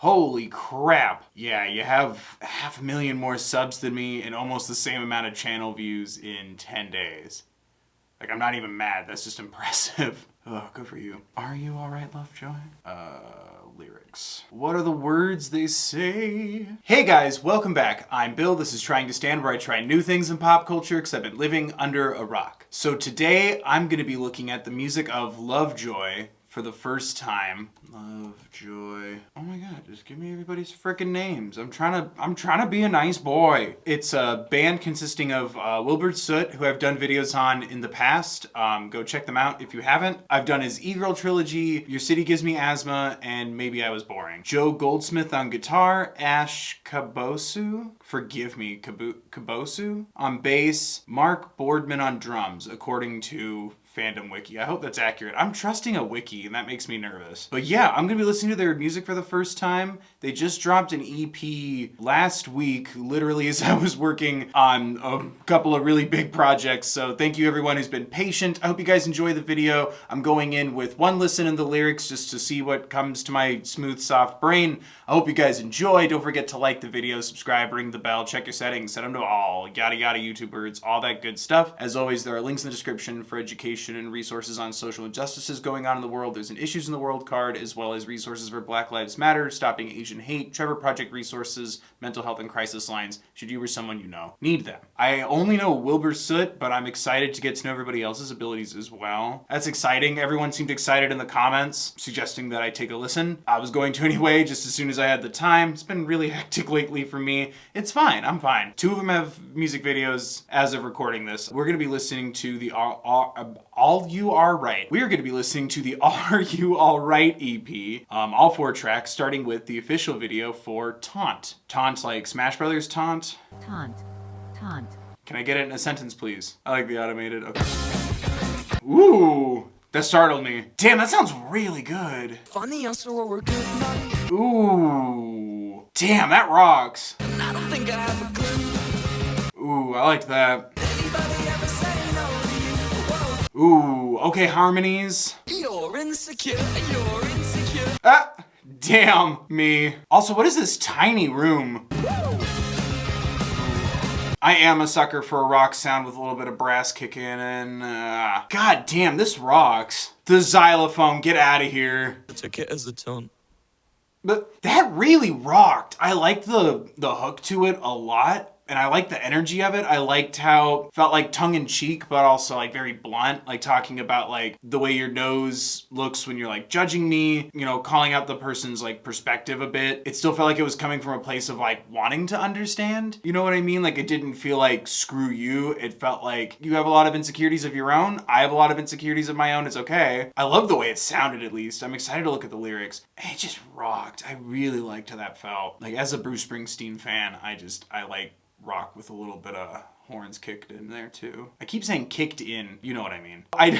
Holy crap. Yeah, you have 500,000 more subs than me and almost the same amount of channel views in 10 days. Like, I'm not even mad. That's just impressive. Oh, good for you. Are you alright, Lovejoy? Lyrics. What are the words they say? Hey guys, welcome back. I'm Bill. This is Trying to Stand, where I try new things in pop culture because I've been living under a rock. So today, I'm going to be looking at the music of Lovejoy for the first time. Lovejoy. Oh my god, just give me everybody's frickin' names. I'm trying to be a nice boy. It's a band consisting of Wilbur Soot, who I've done videos on in the past. Go check them out if you haven't. I've done his E-Girl trilogy, Your City Gives Me Asthma, and Maybe I Was Boring. Joe Goldsmith on guitar, Ash Kabosu, forgive me, Kabosu on bass, Mark Boardman on drums, according to Fandom Wiki. I hope that's accurate. I'm trusting a wiki and that makes me nervous. But yeah, I'm gonna be listening to their music for the first time. They just dropped an EP last week, literally as I was working on a couple of really big projects. So thank you everyone who's been patient. I hope you guys enjoy the video. I'm going in with one listen in the lyrics just to see what comes to my smooth, soft brain. I hope you guys enjoy. Don't forget to like the video, subscribe, ring the bell, check your settings, set them to all, yada yada YouTubers, all that good stuff. As always, there are links in the description for education and resources on social injustices going on in the world. There's an Issues in the World card, as well as resources for Black Lives Matter, Stopping Asian Hate, Trevor Project resources, mental health and crisis lines, should you or someone you know need them. I only know Wilbur Soot, but I'm excited to get to know everybody else's abilities as well. That's exciting. Everyone seemed excited in the comments, suggesting that I take a listen. I was going to anyway, just as soon as I had the time. It's been really hectic lately for me. It's fine, I'm fine. Two of them have music videos as of recording this. We're gonna be listening to the All You Are Right. We are going to be listening to the Are You All Right EP, all 4 tracks, starting with the official video for Taunt. Taunt like Smash Brothers Taunt? Taunt. Taunt. Can I get it in a sentence, please? I like the automated. Okay. Ooh, that startled me. Damn, that sounds really good. Ooh, damn, that rocks. Ooh, I liked that. Ooh, okay, harmonies. You're insecure. Ah, damn me. Also, what is this tiny room? I am a sucker for a rock sound with a little bit of brass kicking in. God damn, this rocks. The xylophone, get out of here. I took it as a tone. But that really rocked. I liked the hook to it a lot. And I liked the energy of it. I liked how it felt like tongue-in-cheek, but also like very blunt, like talking about like the way your nose looks when you're like judging me, you know, calling out the person's like perspective a bit. It still felt like it was coming from a place of like wanting to understand. You know what I mean? Like it didn't feel like screw you. It felt like you have a lot of insecurities of your own. I have a lot of insecurities of my own. It's okay. I love the way it sounded, at least. I'm excited to look at the lyrics. It just rocked. I really liked how that felt. Like as a Bruce Springsteen fan, I like rock with a little bit of horns kicked in there too. I keep saying kicked in, you know what I mean. I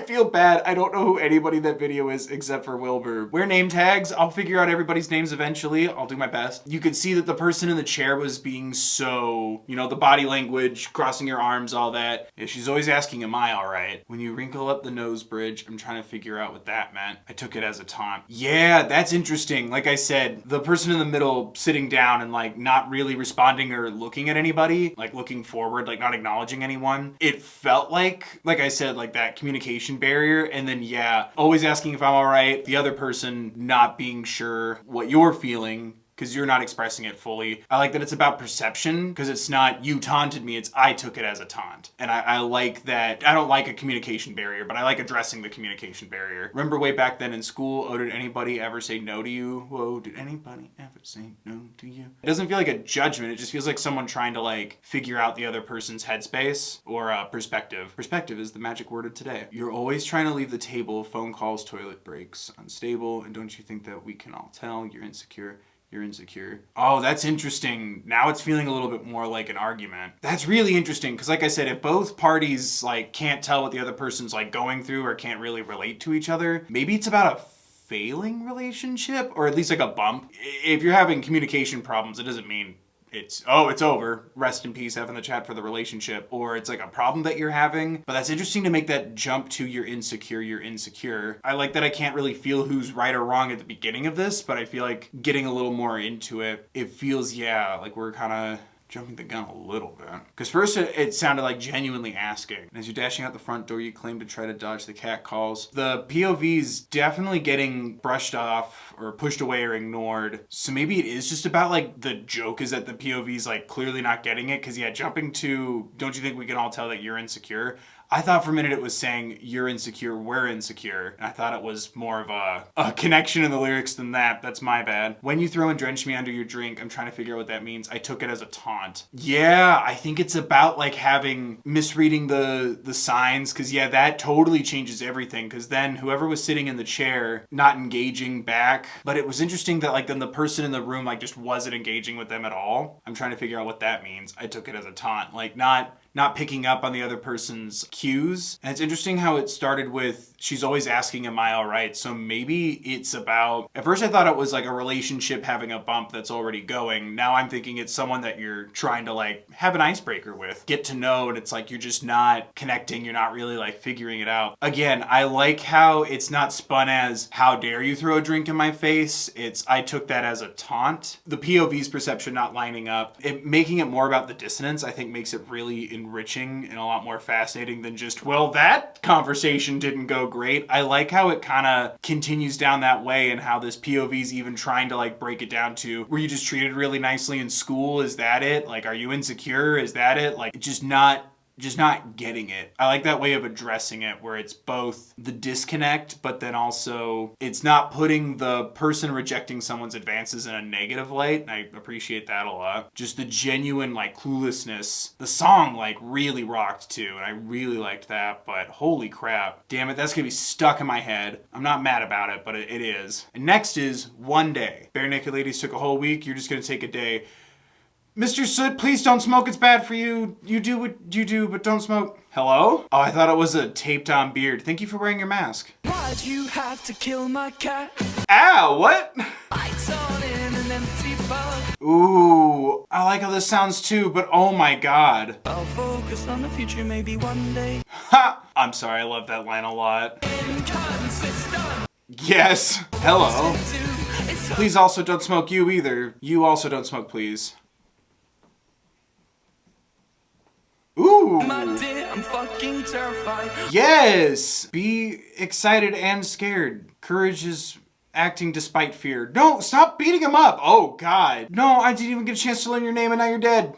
feel bad. I don't know who anybody in that video is except for Wilbur. Wear name tags. I'll figure out everybody's names eventually. I'll do my best. You could see that the person in the chair was being so, you know, the body language, crossing your arms, all that. Yeah, she's always asking, am I all right? When you wrinkle up the nose bridge, I'm trying to figure out what that meant. I took it as a taunt. Yeah, that's interesting. Like I said, the person in the middle sitting down and like not really responding or looking at anybody, like looking forward, like not acknowledging anyone. It felt like I said, like that communication barrier. And then, yeah, always asking if I'm all right. The other person not being sure what you're feeling because you're not expressing it fully. I like that it's about perception, because it's not you taunted me, it's I took it as a taunt. And I like that. I don't like a communication barrier, but I like addressing the communication barrier. Remember way back then in school, oh, did anybody ever say no to you? Whoa, did anybody ever say no to you? It doesn't feel like a judgment, it just feels like someone trying to like figure out the other person's headspace or perspective. Perspective is the magic word of today. You're always trying to leave the table, phone calls, toilet breaks, unstable, and don't you think that we can all tell you're insecure? You're insecure. Oh, that's interesting. Now it's feeling a little bit more like an argument. That's really interesting, because like I said, if both parties like can't tell what the other person's like going through or can't really relate to each other, maybe it's about a failing relationship, or at least like a bump. If you're having communication problems, it doesn't mean it's over. Rest in peace, F in the chat for the relationship. Or it's like a problem that you're having. But that's interesting to make that jump to you're insecure. I like that I can't really feel who's right or wrong at the beginning of this, but I feel like getting a little more into it, it feels, yeah, like we're kind of jumping the gun a little bit. Because first it sounded like genuinely asking. And as you're dashing out the front door, you claim to try to dodge the cat calls. The POV's definitely getting brushed off or pushed away or ignored. So maybe it is just about like the joke is that the POV's like clearly not getting it. Because yeah, jumping to, don't you think we can all tell that you're insecure? I thought for a minute it was saying you're insecure, we're insecure. And I thought it was more of a connection in the lyrics than that. That's my bad. When you throw and drench me under your drink, I'm trying to figure out what that means. I took it as a taunt. Yeah, I think it's about like misreading the signs. Cause yeah, that totally changes everything. Cause then whoever was sitting in the chair, not engaging back. But it was interesting that like then the person in the room like just wasn't engaging with them at all. I'm trying to figure out what that means. I took it as a taunt. Like not picking up on the other person's cues. And it's interesting how it started with, she's always asking, am I all right? So maybe it's about, at first I thought it was like a relationship having a bump that's already going. Now I'm thinking it's someone that you're trying to like have an icebreaker with, get to know, and it's like you're just not connecting. You're not really like figuring it out. Again, I like how it's not spun as, how dare you throw a drink in my face? It's, I took that as a taunt. The POV's perception not lining up, making it more about the dissonance, I think makes it really enriching and a lot more fascinating than just, well, that conversation didn't go great. I like how it kind of continues down that way and how this POV's even trying to like break it down to, were you just treated really nicely in school? Is that it? Like, are you insecure? Is that it? Like, just not getting it. I like that way of addressing it where it's both the disconnect, but then also it's not putting the person rejecting someone's advances in a negative light. And I appreciate that a lot. Just the genuine like cluelessness. The song like really rocked too. And I really liked that, but holy crap. Damn it, that's gonna be stuck in my head. I'm not mad about it, but it is. And next is One Day. Bare Naked Ladies took a whole week. You're just gonna take a day. Mr. Soot, please don't smoke. It's bad for you. You do what you do, but don't smoke. Hello? Oh, I thought it was a taped on beard. Thank you for wearing your mask. Why'd you have to kill my cat? Ow, what? Lights on in an empty bar. Ooh, I like how this sounds too, but oh my god. I'll focus on the future maybe one day. Ha! I'm sorry, I love that line a lot. Yes. Hello. Please also don't smoke you either. You also don't smoke, please. Ooh. My dear, I'm fucking terrified. Yes! Be excited and scared. Courage is acting despite fear. No, stop beating him up. Oh, God. No, I didn't even get a chance to learn your name and now you're dead.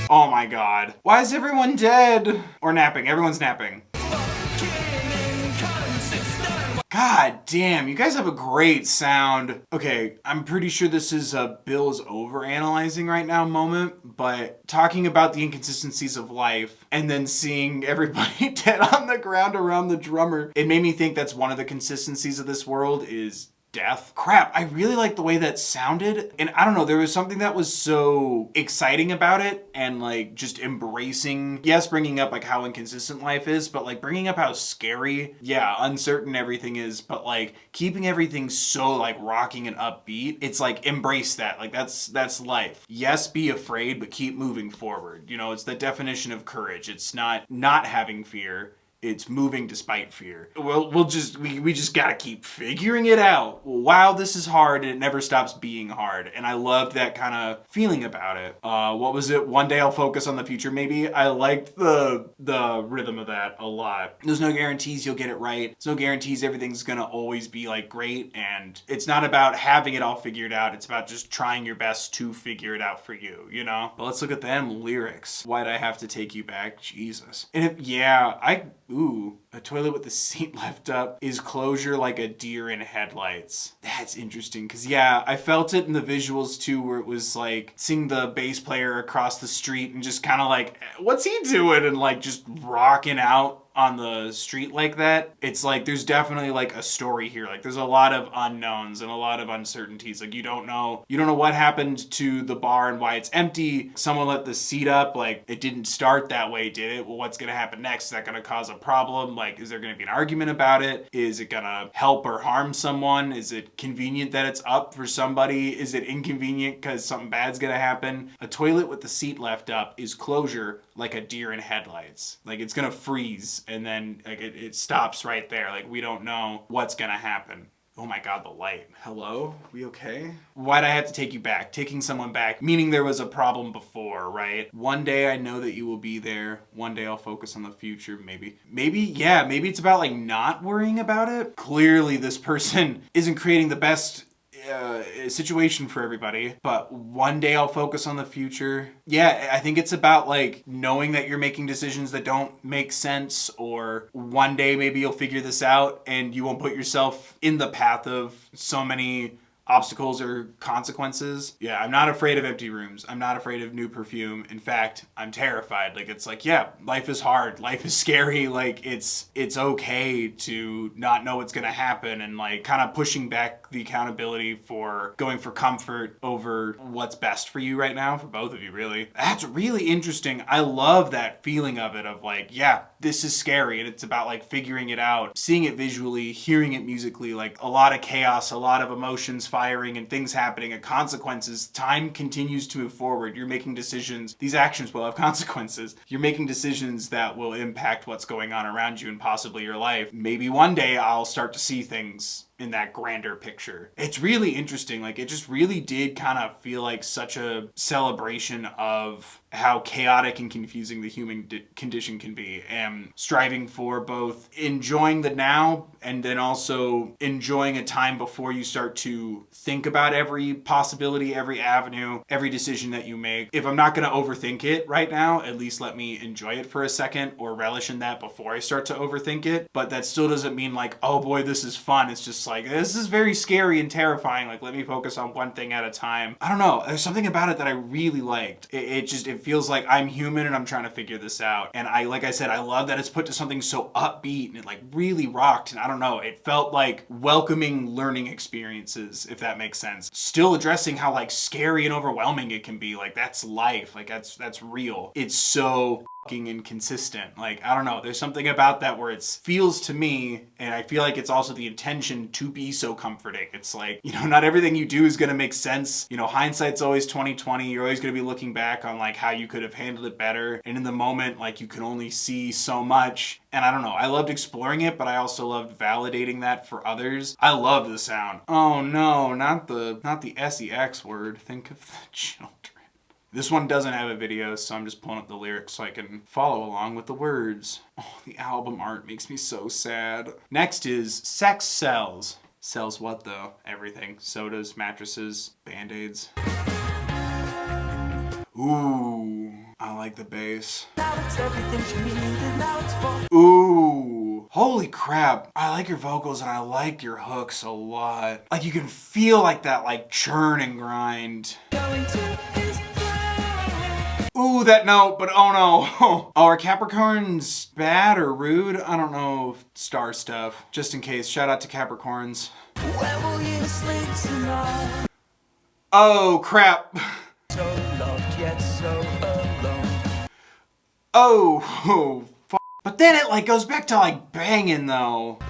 Oh, my God. Why is everyone dead? Or napping. Everyone's napping. God damn, you guys have a great sound. Okay, I'm pretty sure this is a Bill's overanalyzing right now moment, but talking about the inconsistencies of life and then seeing everybody dead on the ground around the drummer, it made me think that's one of the consistencies of this world is death. Crap, I really like the way that sounded. And I don't know, there was something that was so exciting about it and like just embracing, yes, bringing up like how inconsistent life is, but like bringing up how scary, yeah, uncertain everything is, but like keeping everything so like rocking and upbeat. It's like embrace that. Like that's life. Yes, be afraid, but keep moving forward. You know, it's the definition of courage. It's not having fear. It's moving despite fear. Well, we just gotta keep figuring it out. Wow, this is hard and it never stops being hard. And I loved that kind of feeling about it. What was it? One day I'll focus on the future, maybe? I liked the rhythm of that a lot. There's no guarantees you'll get it right. There's no guarantees everything's gonna always be like great. And it's not about having it all figured out. It's about just trying your best to figure it out for you, you know? But let's look at them lyrics. Why'd I have to take you back? Jesus. And ooh, a toilet with the seat left up is closure like a deer in headlights. That's interesting, because yeah, I felt it in the visuals too, where it was like seeing the bass player across the street and just kind of like, what's he doing? And like just rocking out on the street like that, it's like there's definitely like a story here. Like there's a lot of unknowns and a lot of uncertainties. Like you don't know what happened to the bar and why it's empty. Someone let the seat up, like it didn't start that way, did it? Well, what's gonna happen next? Is that gonna cause a problem? Like, is there gonna be an argument about it? Is it gonna help or harm someone? Is it convenient that it's up for somebody? Is it inconvenient because something bad's gonna happen? A toilet with the seat left up is closure like a deer in headlights. Like it's gonna freeze and then like it stops right there. Like we don't know what's gonna happen. Oh my God, the light. Hello? We okay? Why'd I have to take you back? Taking someone back, meaning there was a problem before, right? One day I know that you will be there. One day I'll focus on the future, maybe. Maybe it's about like not worrying about it. Clearly this person isn't creating the best situation for everybody, but one day I'll focus on the future. Yeah, I think it's about like knowing that you're making decisions that don't make sense, or one day maybe you'll figure this out and you won't put yourself in the path of so many obstacles or consequences. Yeah, I'm not afraid of empty rooms. I'm not afraid of new perfume. In fact, I'm terrified. Like it's like, yeah, life is hard. Life is scary. Like it's okay to not know what's gonna happen, and like kind of pushing back the accountability for going for comfort over what's best for you right now, for both of you really. That's really interesting. I love that feeling of it, of like, yeah, this is scary, and it's about like figuring it out, seeing it visually, hearing it musically, like a lot of chaos, a lot of emotions firing and things happening and consequences. Time continues to move forward. You're making decisions. These actions will have consequences. You're making decisions that will impact what's going on around you and possibly your life. Maybe one day I'll start to see things in that grander picture. It's really interesting. Like it just really did kind of feel like such a celebration of how chaotic and confusing the human condition can be, and striving for both enjoying the now and then also enjoying a time before you start to think about every possibility, every avenue, every decision that you make. If I'm not going to overthink it right now, at least let me enjoy it for a second or relish in that before I start to overthink it. But that still doesn't mean like, oh boy, this is fun. It's just like, this is very scary and terrifying. Like, let me focus on one thing at a time. I don't know. There's something about it that I really liked. It feels like I'm human and I'm trying to figure this out. And like I said, I love that it's put to something so upbeat and it like really rocked. And I don't know, it felt like welcoming learning experiences, if that makes sense. Still addressing how like scary and overwhelming it can be. Like that's life. Like that's real. It's so inconsistent. Like, I don't know, there's something about that where it feels to me, and I feel like it's also the intention to be so comforting. It's like, you know, not everything you do is going to make sense. You know, hindsight's always 20/20. You're always going to be looking back on like how you could have handled it better. And in the moment, like you can only see so much. And I don't know, I loved exploring it, but I also loved validating that for others. I love the sound. Oh no, not the SEX word. Think of the children. This one doesn't have a video, so I'm just pulling up the lyrics so I can follow along with the words. Oh, the album art makes me so sad. Next is Sex Sells. Sells what though? Everything. Sodas, mattresses, Band-Aids. Ooh, I like the bass. Now it's everything she needed, now it's for. Ooh, holy crap. I like your vocals and I like your hooks a lot. Like you can feel like that like churn and grind. Ooh, that note, but oh no. Oh, are Capricorns bad or rude? I don't know. Star stuff. Just in case. Shout out to Capricorns. Where will you sleep tonight? Oh, crap. So loved yet so alone. Oh, but then it like goes back to like banging though.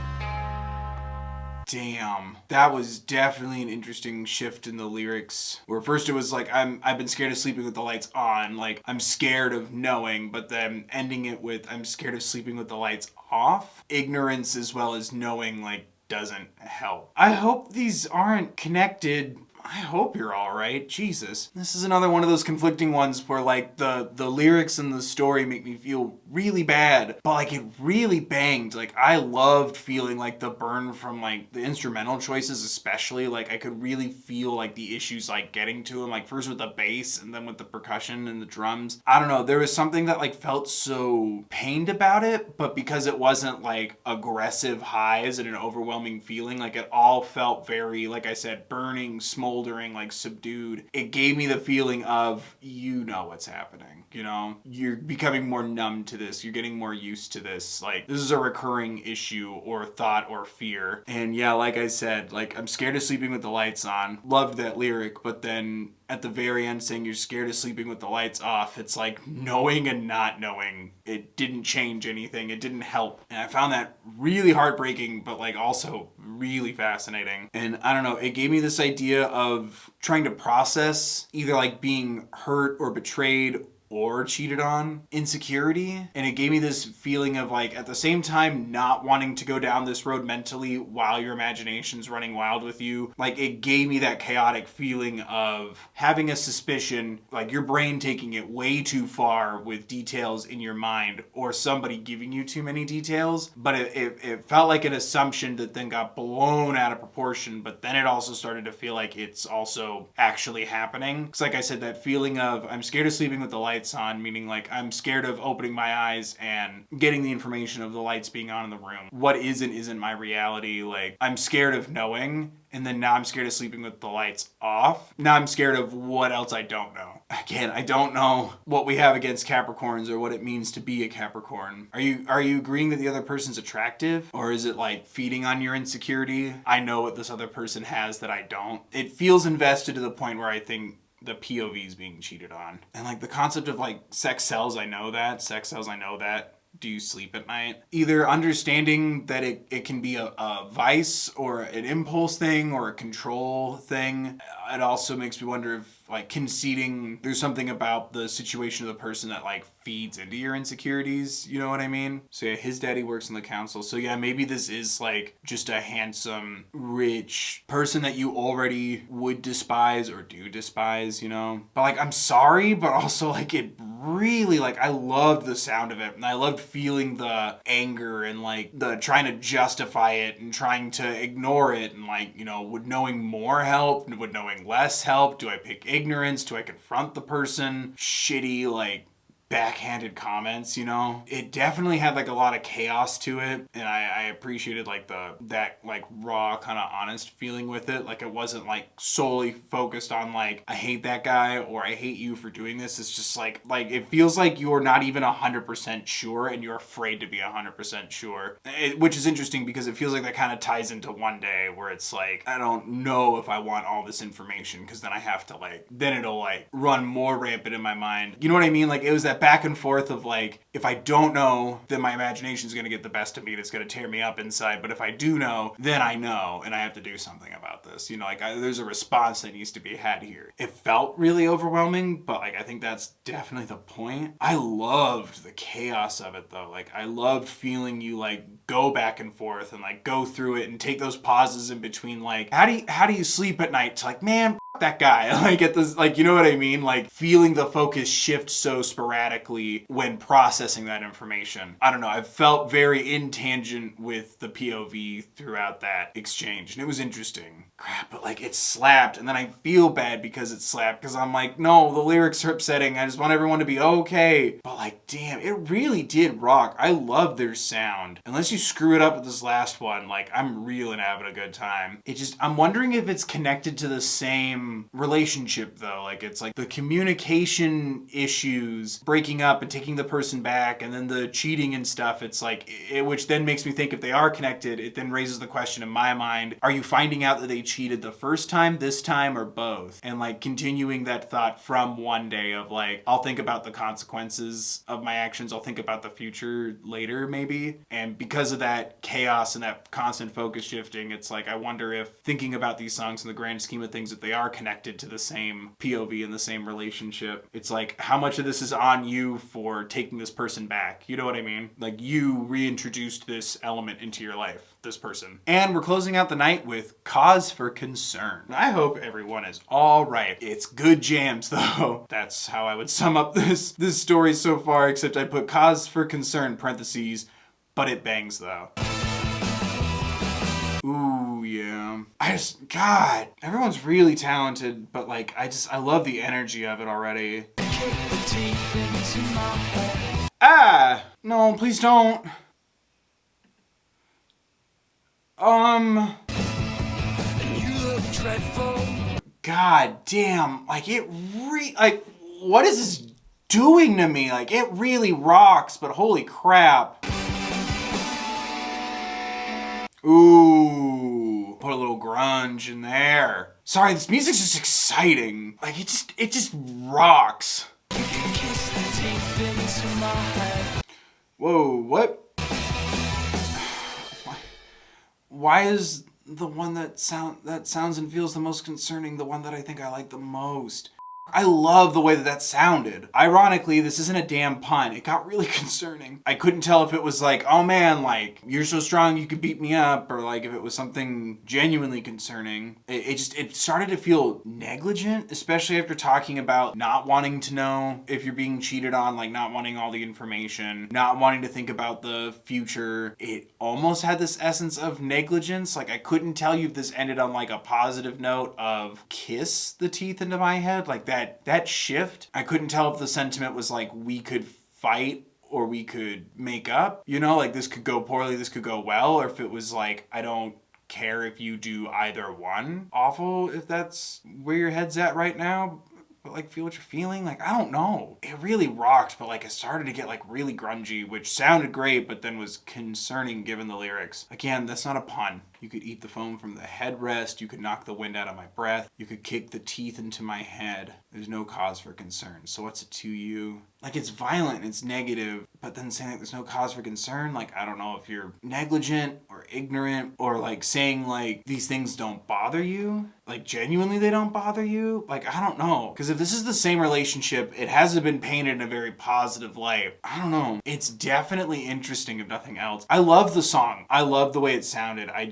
Damn, that was definitely an interesting shift in the lyrics. Where first it was like, I've been scared of sleeping with the lights on, like I'm scared of knowing, but then ending it with I'm scared of sleeping with the lights off. Ignorance as well as knowing like doesn't help. I hope these aren't connected. I hope you're all right. Jesus. This is another one of those conflicting ones where like the lyrics and the story make me feel really bad, but like it really banged. Like I loved feeling like the burn from like the instrumental choices, especially. Like I could really feel like the issues like getting to him, like first with the bass and then with the percussion and the drums. I don't know. There was something that like felt so pained about it, but because it wasn't like aggressive highs and an overwhelming feeling, like it all felt very, like I said, burning, smoldering, smoldering, like subdued, it gave me the feeling of, you know what's happening, you know? You're becoming more numb to this. You're getting more used to this. Like, this is a recurring issue or thought or fear. And yeah, like I said, like, I'm scared of sleeping with the lights on. Loved that lyric, but then at the very end saying you're scared of sleeping with the lights off, it's like knowing and not knowing. It didn't change anything. It didn't help. And I found that really heartbreaking, but like also really fascinating. And I don't know, it gave me this idea of trying to process either like being hurt or betrayed or cheated on, insecurity. And it gave me this feeling of like, at the same time, not wanting to go down this road mentally while your imagination's running wild with you. Like, it gave me that chaotic feeling of having a suspicion, like your brain taking it way too far with details in your mind, or somebody giving you too many details. But it felt like an assumption that then got blown out of proportion, but then it also started to feel like it's also actually happening. Because like I said, that feeling of, I'm scared of sleeping with the lights on, meaning like I'm scared of opening my eyes and getting the information of the lights being on in the room. What isn't my reality. Like, I'm scared of knowing, and then now I'm scared of sleeping with the lights off. Now I'm scared of what else I don't know. Again, I don't know what we have against Capricorns or what it means to be a Capricorn. Are you agreeing that the other person's attractive? Or is it like feeding on your insecurity? I know what this other person has that I don't. It feels invested to the point where I think the POV is being cheated on. And like the concept of like sex sells, I know that. Do you sleep at night? Either understanding that it can be a vice or an impulse thing or a control thing. It also makes me wonder if like conceding there's something about the situation of the person that like feeds into your insecurities, you know what I mean? So yeah, his daddy works in the council. So yeah, maybe this is like just a handsome, rich person that you already would despise or do despise, you know? But like, I'm sorry, but also like it really, like, I loved the sound of it, and I loved feeling the anger and like the trying to justify it and trying to ignore it, and like, you know, would knowing more help? Would knowing less help? Do I pick ignorance? Do I confront the person? Shitty, like, backhanded comments, you know? It definitely had like a lot of chaos to it, and I appreciated like that like raw kind of honest feeling with it. Like, it wasn't like solely focused on like, I hate that guy or I hate you for doing this. It's just like it feels like you're not even 100% sure and you're afraid to be 100% sure, which is interesting because it feels like that kind of ties into one day where it's like, I don't know if I want all this information, because then I have to like, then it'll like run more rampant in my mind. You know what I mean? Like, it was that back and forth of like, if I don't know, then my imagination is going to get the best of me and it's going to tear me up inside. But if I do know, then I know, and I have to do something about this. You know, like, there's a response that needs to be had here. It felt really overwhelming, but like, I think that's definitely the point. I loved the chaos of it though. Like, I loved feeling you like go back and forth and like go through it and take those pauses in between. Like, how do you sleep at night? To like, man, that guy. Like, at this, like, you know what I mean? Like, feeling the focus shift so sporadically when processing that information. I don't know. I felt very in tangent with the POV throughout that exchange, and it was interesting. Crap, but like, it slapped, and then I feel bad because it slapped, because I'm like, no, the lyrics are upsetting. I just want everyone to be okay. But like, damn, it really did rock. I love their sound. Unless you screw it up with this last one, like, I'm reeling having a good time. I'm wondering if it's connected to the same relationship though. Like, it's like the communication issues, breaking up and taking the person back, and then the cheating and stuff. It's like, which then makes me think if they are connected, it then raises the question in my mind, are you finding out that they cheated the first time, this time, or both? And like, continuing that thought from one day of like, I'll think about the consequences of my actions, I'll think about the future later maybe. And because of that chaos and that constant focus shifting, it's like, I wonder if thinking about these songs in the grand scheme of things, if they are connected to the same POV and the same relationship, it's like, how much of this is on you for taking this person back? You know what I mean? Like, you reintroduced this element into your life, this person. And we're closing out the night with Cause for Concern. I hope everyone is all right. It's good jams though. That's how I would sum up this story so far, except I put Cause for Concern parentheses, but it bangs though. Ooh, yeah. God, everyone's really talented, but like, I love the energy of it already. Ah! No, please don't. god damn, like like, what is this doing to me? Like, it really rocks, but holy crap. Ooh, put a little grunge in there. Sorry, this music's just exciting. Like, it just rocks. Whoa, what? Why is the one that sounds and feels the most concerning the one that I think I like the most? I love the way that sounded. Ironically, this isn't a damn pun. It got really concerning. I couldn't tell if it was like, oh man, like, you're so strong you could beat me up, or like if it was something genuinely concerning. It started to feel negligent, especially after talking about not wanting to know if you're being cheated on, like not wanting all the information, not wanting to think about the future. It almost had this essence of negligence. Like, I couldn't tell you if this ended on like a positive note of kiss the teeth into my head, like that shift. I couldn't tell if the sentiment was like we could fight or we could make up, you know, like this could go poorly, this could go well, or if it was like, I don't care if you do either one. Awful if that's where your head's at right now, but like feel what you're feeling. Like, I don't know. It really rocked, but like it started to get like really grungy, which sounded great, but then was concerning given the lyrics. Again, that's not a pun. You could eat the foam from the headrest. You could knock the wind out of my breath. You could kick the teeth into my head. There's no cause for concern. So what's it to you? Like, it's violent, it's negative, but then saying that there's no cause for concern, like, I don't know if you're negligent or ignorant, or like saying like these things don't bother you. Like, genuinely they don't bother you. Like, I don't know. Because if this is the same relationship, it hasn't been painted in a very positive light. I don't know. It's definitely interesting if nothing else. I love the song. I love the way it sounded. I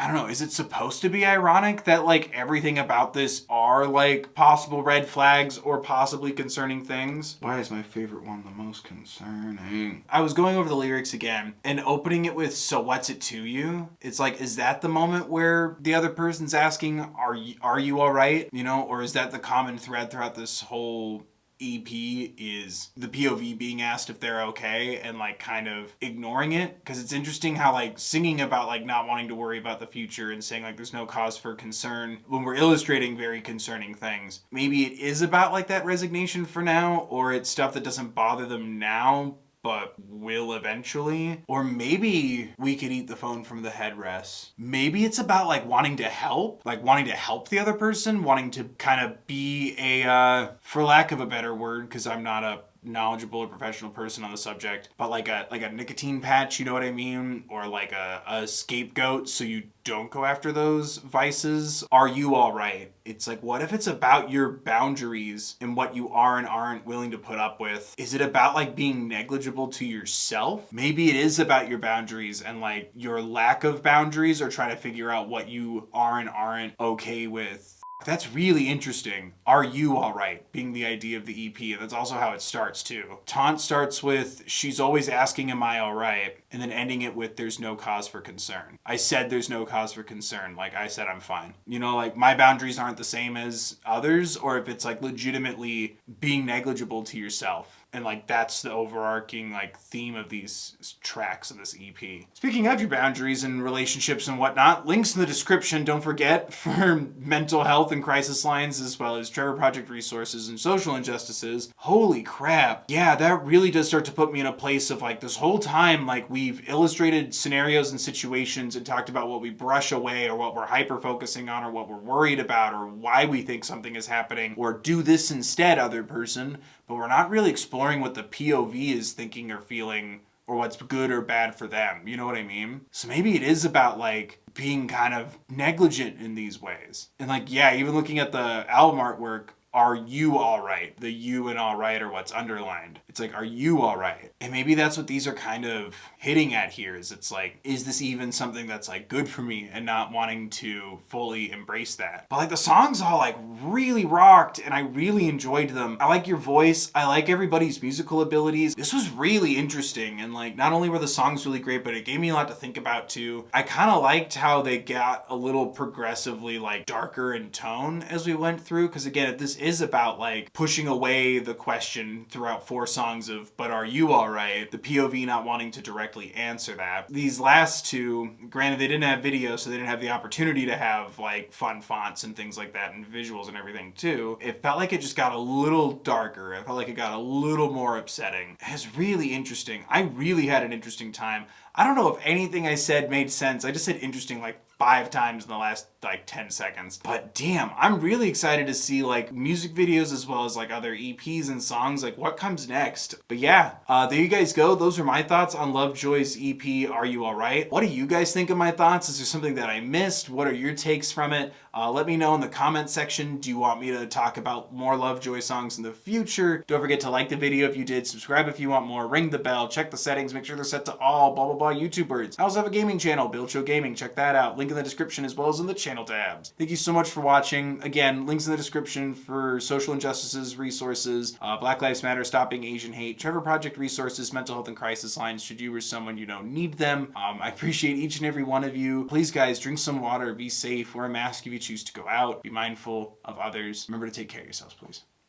don't know, is it supposed to be ironic that like everything about this are like possible red flags or possibly concerning things? Why is my favorite one the most concerning? I was going over the lyrics again and opening it with, so what's it to you? It's like, is that the moment where the other person's asking, are you all right? You know, or is that the common thread throughout this whole EP, is the POV being asked if they're okay and like kind of ignoring it? Because it's interesting how like singing about like not wanting to worry about the future and saying like there's no cause for concern when we're illustrating very concerning things. Maybe it is about like that resignation for now, or it's stuff that doesn't bother them now but will eventually. Or maybe we could eat the phone from the headrest. Maybe it's about like wanting to help the other person, wanting to kind of be a, for lack of a better word, because I'm not a knowledgeable or professional person on the subject, but like a nicotine patch, you know what I mean? Or like a scapegoat so you don't go after those vices. Are you all right? It's like, what if it's about your boundaries and what you are and aren't willing to put up with? Is it about like being negligible to yourself? Maybe it is about your boundaries and like your lack of boundaries, or trying to figure out what you are and aren't okay with. That's really interesting. Are you all right? Being the idea of the EP. That's also how it starts too. Taunt starts with, she's always asking, am I all right? And then ending it with, there's no cause for concern. I said there's no cause for concern. Like, I said I'm fine. You know, like my boundaries aren't the same as others, or if it's like legitimately being negligible to yourself. And like that's the overarching like theme of these tracks in this EP. Speaking of your boundaries and relationships and whatnot, links in the description, don't forget, for mental health and crisis lines, as well as Trevor Project resources and social injustices. Holy crap. Yeah, that really does start to put me in a place of like, this whole time, like we've illustrated scenarios and situations and talked about what we brush away, or what we're hyper focusing on, or what we're worried about, or why we think something is happening, or do this instead, other person. But we're not really exploring what the POV is thinking or feeling, or what's good or bad for them. You know what I mean? So maybe it is about like being kind of negligent in these ways. And like, yeah, even looking at the album artwork, are you all right? The you and all right are what's underlined. It's like, are you all right? And maybe that's what these are kind of hitting at here, is it's like, is this even something that's like good for me, and not wanting to fully embrace that. But like the songs all like really rocked and I really enjoyed them. I like your voice. I like everybody's musical abilities. This was really interesting, and like not only were the songs really great, but it gave me a lot to think about too. I kind of liked how they got a little progressively like darker in tone as we went through, because again, if this is about like pushing away the question throughout 4 songs of, but are you alright? The POV not wanting to directly answer that. These last 2, granted they didn't have video, so they didn't have the opportunity to have like fun fonts and things like that and visuals and everything too. It felt like it just got a little darker. It felt like it got a little more upsetting. It was really interesting. I really had an interesting time. I don't know if anything I said made sense. I just said interesting like 5 times in the last like 10 seconds. But damn, I'm really excited to see like music videos as well as like other EPs and songs, like what comes next. But yeah, there you guys go. Those are my thoughts on Lovejoy's EP, Are You Alright? What do you guys think of my thoughts? Is there something that I missed? What are your takes from it? Let me know in the comment section. Do you want me to talk about more Lovejoy songs in the future? Don't forget to like the video if you did, subscribe if you want more, ring the bell, check the settings, make sure they're set to all blah blah blah YouTubers. I also have a gaming channel, Build Show Gaming, check that out. Link in the description as well as in the channel tabs. Thank you so much for watching. Again, links in the description for social injustices, resources, Black Lives Matter, Stopping Asian Hate, Trevor Project resources, mental health and crisis lines should you or someone you know need them. I appreciate each and every one of you. Please guys, drink some water, be safe, wear a mask if you choose to go out, be mindful of others. Remember to take care of yourselves, please.